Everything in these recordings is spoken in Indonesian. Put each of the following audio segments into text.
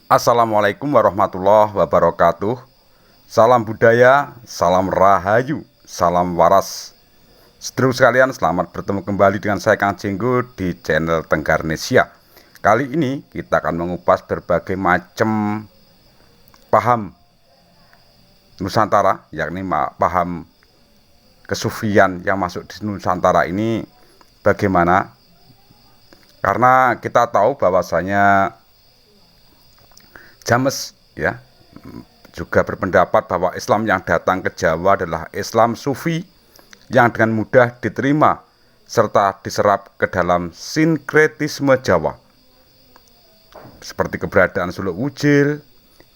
Assalamualaikum warahmatullahi wabarakatuh. Salam budaya, salam rahayu, salam waras. Sedulur sekalian, selamat bertemu kembali dengan saya Kang Jenggo di channel Tenggarnesia. Kali ini kita akan mengupas berbagai macam paham Nusantara, yakni paham kesufian yang masuk di Nusantara ini bagaimana. Karena kita tahu bahwasanya James juga berpendapat bahwa Islam yang datang ke Jawa adalah Islam Sufi yang dengan mudah diterima serta diserap ke dalam sinkretisme Jawa, seperti keberadaan Suluk Wujil,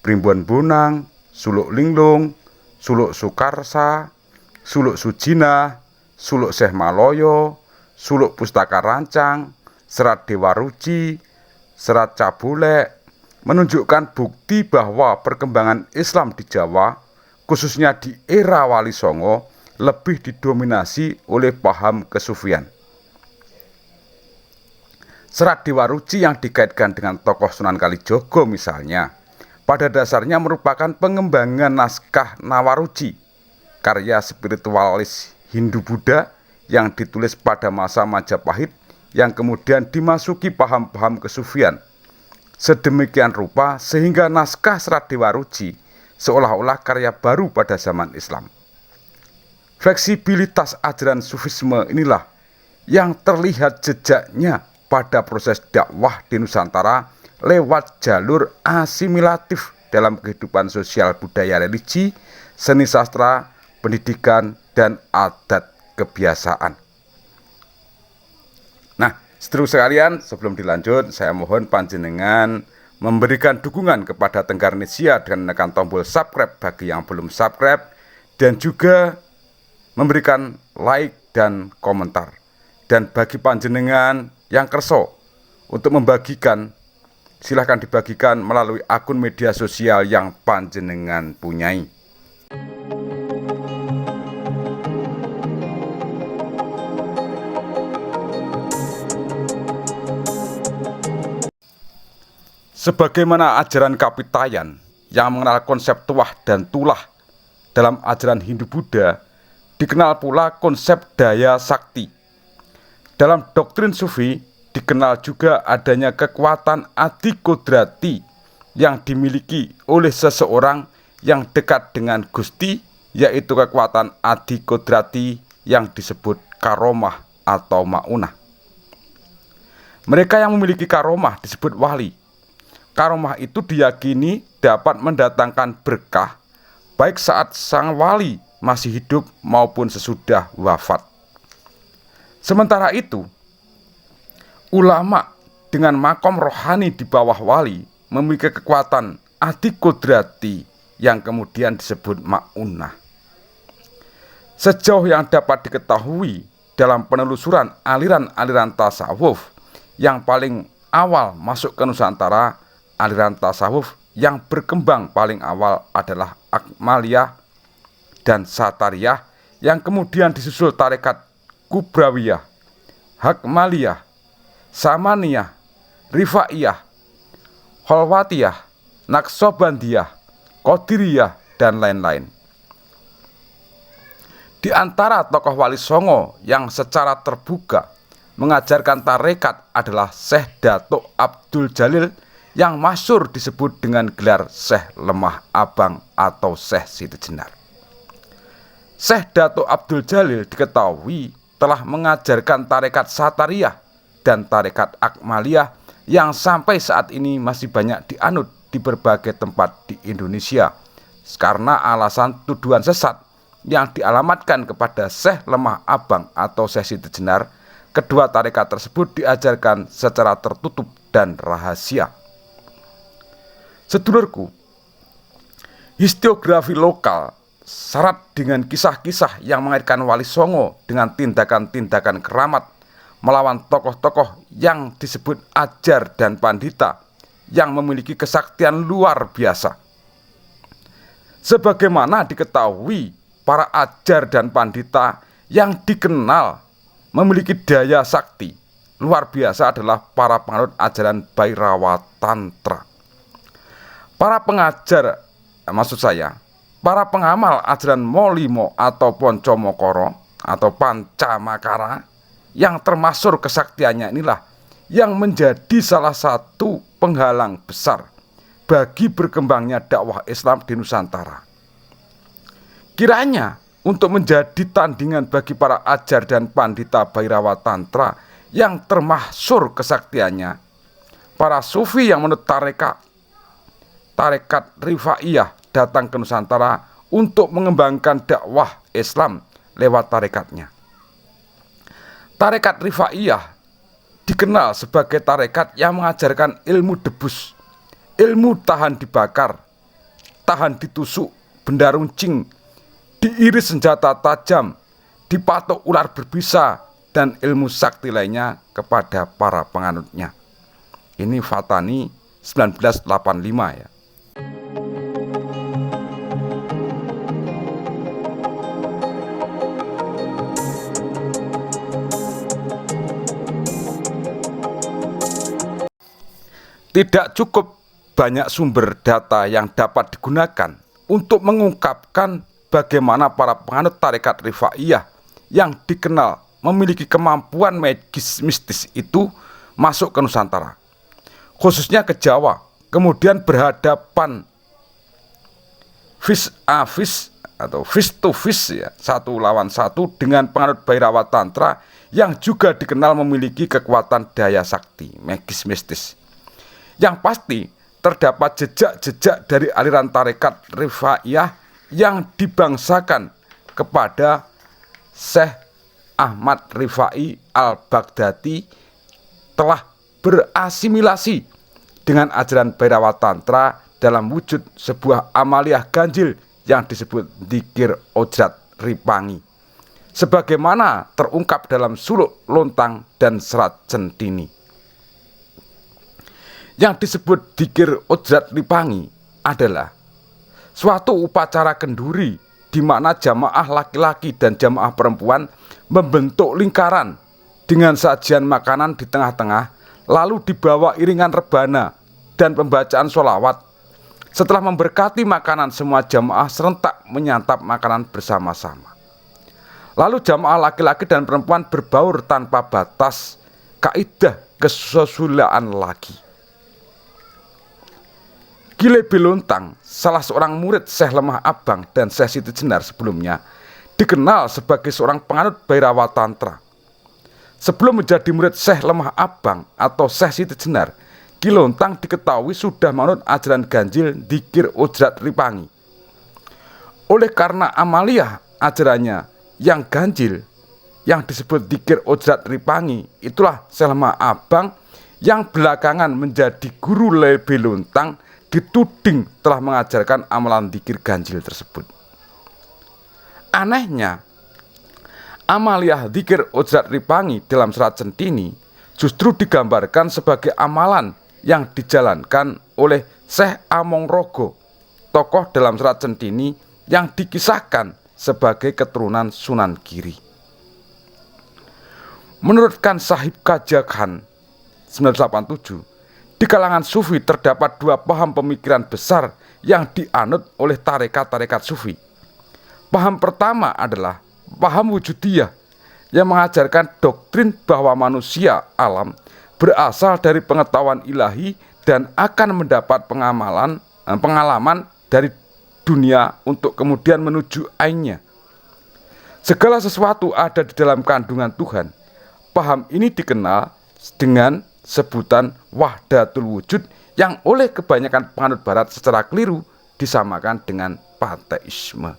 Primbon Bonang, Suluk Linglung, Suluk Sukarsa, Suluk Sujina, Suluk Syekh Maloyo, Suluk Pustaka Rancang, Serat Dewa Ruci, Serat Cabulek, menunjukkan bukti bahwa perkembangan Islam di Jawa, khususnya di era Wali Songo, lebih didominasi oleh paham kesufian. Serat Dewa Ruci yang dikaitkan dengan tokoh Sunan Kalijogo misalnya, pada dasarnya merupakan pengembangan naskah Nawaruci, karya spiritualis Hindu-Buddha yang ditulis pada masa Majapahit yang kemudian dimasuki paham-paham kesufian. Sedemikian rupa sehingga naskah Serat Dewa Ruci seolah-olah karya baru pada zaman Islam. Fleksibilitas ajaran Sufisme inilah yang terlihat jejaknya pada proses dakwah di Nusantara lewat jalur asimilatif dalam kehidupan sosial budaya religi, seni sastra, pendidikan, dan adat kebiasaan. Nah, sedulur sekalian, sebelum dilanjut, saya mohon panjenengan memberikan dukungan kepada Tenggarnesia dengan menekan tombol subscribe bagi yang belum subscribe, dan juga memberikan like dan komentar. Dan bagi panjenengan yang kerso untuk membagikan, silahkan dibagikan melalui akun media sosial yang panjenengan punyai. Sebagaimana ajaran Kapitayan yang mengenal konsep tuah dan tulah dalam ajaran Hindu-Buddha, dikenal pula konsep daya sakti. Dalam doktrin Sufi, dikenal juga adanya kekuatan adikodrati yang dimiliki oleh seseorang yang dekat dengan Gusti, yaitu kekuatan adikodrati yang disebut karomah atau maunah. Mereka yang memiliki karomah disebut wali. Karomah itu diyakini dapat mendatangkan berkah baik saat sang wali masih hidup maupun sesudah wafat. Sementara itu, ulama dengan makom rohani di bawah wali memiliki kekuatan adikodrati yang kemudian disebut maunah. Sejauh yang dapat diketahui dalam penelusuran aliran-aliran tasawuf yang paling awal masuk ke Nusantara, aliran tasawuf yang berkembang paling awal adalah Akmaliyah dan Satariyah, yang kemudian disusul tarekat Kubrawiyah, Hakmaliyah, Samaniyah, Rifaiyah, Kholwatiyah, Naksobandiyah, Qadiriyah, dan lain-lain. Di antara tokoh Wali Songo yang secara terbuka mengajarkan tarekat adalah Syekh Datuk Abdul Jalil yang masyhur disebut dengan gelar Syekh Lemah Abang atau Syekh Siti Jenar. Syekh Datuk Abdul Jalil diketahui telah mengajarkan tarekat Satariyah dan tarekat Akmaliyah yang sampai saat ini masih banyak dianut di berbagai tempat di Indonesia karena alasan tuduhan sesat yang dialamatkan kepada Syekh Lemah Abang atau Syekh Siti Jenar. Kedua tarekat tersebut diajarkan secara tertutup dan rahasia. Sedulurku, historiografi lokal syarat dengan kisah-kisah yang mengaitkan Wali Songo dengan tindakan-tindakan keramat melawan tokoh-tokoh yang disebut ajar dan pandita yang memiliki kesaktian luar biasa. Sebagaimana diketahui, para ajar dan pandita yang dikenal memiliki daya sakti luar biasa adalah para penganut ajaran Bhairawa Tantra. Para pengajar, maksud saya, para pengamal ajaran Molimo atau Poncomokoro atau Pancamakara yang termasuk kesaktiannya inilah yang menjadi salah satu penghalang besar bagi berkembangnya dakwah Islam di Nusantara. Kiranya untuk menjadi tandingan bagi para ajar dan pandita Bhairawa Tantra yang termasyhur kesaktiannya, para sufi yang menurut tarekat Rifaiyah datang ke Nusantara untuk mengembangkan dakwah Islam lewat tarekatnya. Tarekat Rifaiyah dikenal sebagai tarekat yang mengajarkan ilmu debus, ilmu tahan dibakar, tahan ditusuk benda runcing, diiris senjata tajam, dipatok ular berbisa, dan ilmu sakti lainnya kepada para penganutnya. Ini Fatani 1985 ya. Tidak cukup banyak sumber data yang dapat digunakan untuk mengungkapkan bagaimana para penganut tarekat Rifaiyah yang dikenal memiliki kemampuan magis mistis itu masuk ke Nusantara, khususnya ke Jawa, kemudian berhadapan face to face ya, satu lawan satu dengan penganut Bhairawa Tantra yang juga dikenal memiliki kekuatan daya sakti magis mistis. Yang pasti terdapat jejak-jejak dari aliran tarekat Rifaiyah yang dibangsakan kepada Syekh Ahmad Rifai Al-Baghdadi telah berasimilasi dengan ajaran Bhairawa Tantra dalam wujud sebuah amaliyah ganjil yang disebut Dzikir Ojrat Ripangi, sebagaimana terungkap dalam Suluk Lontang dan Serat Centini. Yang disebut Dzikir Ojrat Ripangi adalah suatu upacara kenduri di mana jamaah laki-laki dan jamaah perempuan membentuk lingkaran dengan sajian makanan di tengah-tengah, lalu dibawa iringan rebana dan pembacaan sholawat. Setelah memberkati makanan, semua jamaah serentak menyantap makanan bersama-sama. Lalu jamaah laki-laki dan perempuan berbaur tanpa batas, kaidah kesusulaan lagi. Gile Bilontang, salah seorang murid Syekh Lemah Abang dan Syekh Siti Jenar sebelumnya, dikenal sebagai seorang penganut Bhairawa Tantra. Sebelum menjadi murid Syekh Lemah Abang atau Syekh Siti Jenar, Gilontang diketahui sudah menganut ajaran ganjil Dzikir Ojrat Ripangi. Oleh karena amaliyah ajarannya yang ganjil, yang disebut Dzikir Ojrat Ripangi, itulah Syekh Lemah Abang yang belakangan menjadi guru Bilontang dituding telah mengajarkan amalan dzikir ganjil tersebut. Anehnya, amaliyah Dzikir Ojrat Ripangi dalam Serat Centini justru digambarkan sebagai amalan yang dijalankan oleh Syekh Amongrogo, tokoh dalam Serat Centini yang dikisahkan sebagai keturunan Sunan Giri. Menurut Khan Sahib Khaja Khan 1987, di kalangan sufi terdapat dua paham pemikiran besar yang dianut oleh tarekat-tarekat sufi. Paham pertama adalah paham wujudiyah yang mengajarkan doktrin bahwa manusia alam berasal dari pengetahuan ilahi dan akan mendapat pengalaman dari dunia untuk kemudian menuju ainnya. Segala sesuatu ada di dalam kandungan Tuhan. Paham ini dikenal dengan sebutan wahdatul wujud yang oleh kebanyakan penganut barat secara keliru disamakan dengan panteisme.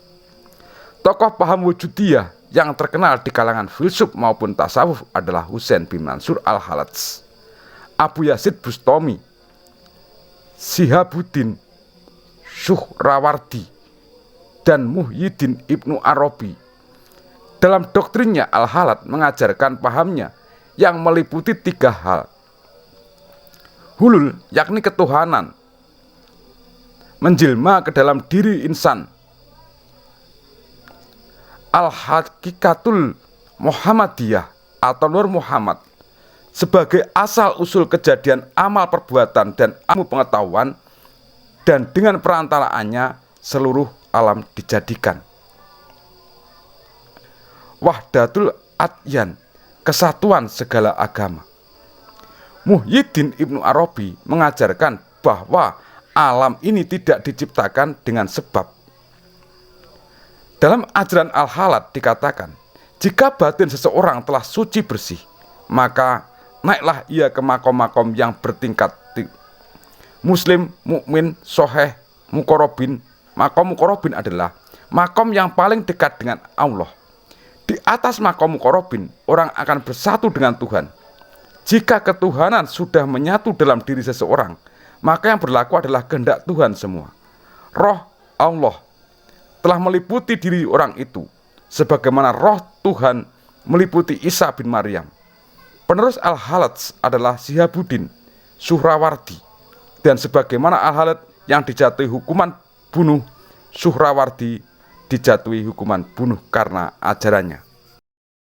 Tokoh paham wujudiyah yang terkenal di kalangan filsuf maupun tasawuf adalah Husain bin Mansur Al-Haladz, Abu Yazid Bustami, Sihabuddin Suhrawardi, dan Muhyiddin Ibnu Arabi. Dalam doktrinnya, Al-Haladz mengajarkan pahamnya yang meliputi tiga hal. Hulul, yakni ketuhanan, menjelma ke dalam diri insan. Al-Hakikatul Muhammadiyah atau Nur Muhammad sebagai asal usul kejadian amal perbuatan dan ilmu pengetahuan dan dengan perantaraannya seluruh alam dijadikan. Wahdatul adyan, kesatuan segala agama. Muhyiddin Ibnu Arabi mengajarkan bahwa alam ini tidak diciptakan dengan sebab. Dalam ajaran Al-Halat dikatakan, jika batin seseorang telah suci bersih, maka naiklah ia ke makom-makom yang bertingkat. Muslim, mukmin, soheh, mukorobin. Makom mukorobin adalah makom yang paling dekat dengan Allah. Di atas makom mukorobin, orang akan bersatu dengan Tuhan. Jika ketuhanan sudah menyatu dalam diri seseorang, maka yang berlaku adalah kehendak Tuhan semua. Roh Allah telah meliputi diri orang itu, sebagaimana roh Tuhan meliputi Isa bin Maryam. Penerus Al-Halat adalah Syihabuddin Suhrawardi, dan sebagaimana Al-Halat yang dijatuhi hukuman bunuh, Suhrawardi dijatuhi hukuman bunuh karena ajarannya.